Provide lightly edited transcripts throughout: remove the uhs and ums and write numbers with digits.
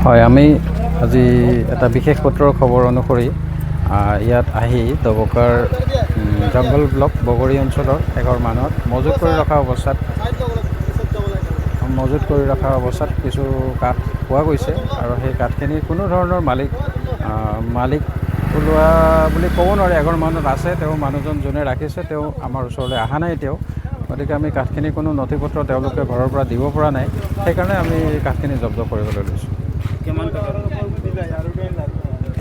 হয়, আমি আজি এটা বিশেষ সূত্ৰৰ খবৰ অনুসৰি ইয়াত আহি দবকাৰ জংগল ব্লক বগৰী অঞ্চলৰ এঘৰ মানুহত মজুত কৰি ৰখা অৱস্থাত কিছু কাঠ পোৱা গৈছে আৰু সেই কাঠখিনি কোনো ধৰণৰ মালিক ওলোৱা বুলি ক'ব নোৱাৰে। এঘৰ মানুহত আছে, তেওঁ মানুহজন যোনে ৰাখিছে তেওঁ আমাৰ ওচৰলৈ অহা নাই। গতিকে আমি কাঠখিনি কোনো নথি পত্ৰ তেওঁলোকে ঘৰৰ পৰা দিব পৰা নাই, সেইকাৰণে আমি কাঠখিনি জব্দ কৰিবলৈ লৈছোঁ।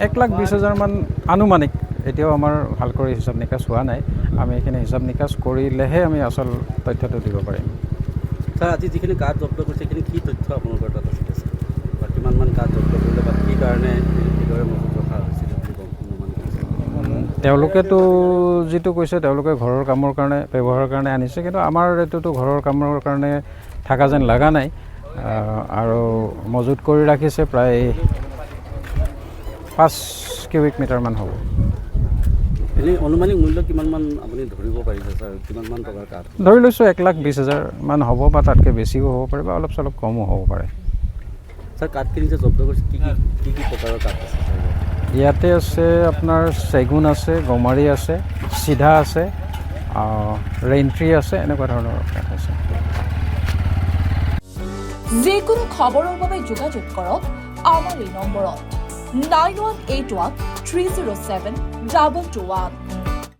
1,20,000 মান আনুমানিক, এতিয়াও আমাৰ ভাল কৰি হিচাপ নিকাচ হোৱা নাই। আমি এইখিনি হিচাপ নিকাচ কৰিলেহে আমি আচল তথ্যটো দিব পাৰিম। ছাৰ, আজি যিখিনি কাঠ জব্দ কৰিছে সেইখিনি কি তথ্য আপোনালোকৰ তাত আছে বা কিমান মান কাঠ জব্দ কৰিলে বা কি কাৰণে এইদৰে মজুত ৰখা হৈছিল অনুমান কৰিছে? তেওঁলোকেতো যিটো কৈছে তেওঁলোকে ঘৰৰ কামৰ কাৰণে ব্যৱহাৰৰ কাৰণে আনিছে, কিন্তু আমাৰ এইটোতো ঘৰৰ কামৰ কাৰণে থকা যেন লগা নাই। আৰু মজুত কৰি ৰাখিছে প্ৰায় 5 কিউবিক মিটাৰমান হ'ব। এনেই অনুমানিক মূল্য কিমান মান আপুনি ধৰিব পাৰিছে ছাৰ? কিমান মান টকাৰ কাঠ ধৰি লৈছোঁ 1,20,000 মান হ'ব, বা তাতকৈ বেছিও হ'ব পাৰে বা অলপ চলপ কমো হ'ব পাৰে। ছাৰ, কাঠখিনি যে জব্দ কৰিছে কি প্ৰকাৰৰ কাঠ আছে ছাৰ? ইয়াতে আছে আপোনাৰ চেগুন আছে, গমাৰি আছে, চিধা আছে, ৰেইনট্ৰি আছে, এনেকুৱা ধৰণৰ কাঠ আছে। যিকোনো খবৰৰ বাবে যোগাযোগ কৰক আমাৰ এই নম্বৰত 9181 307 221।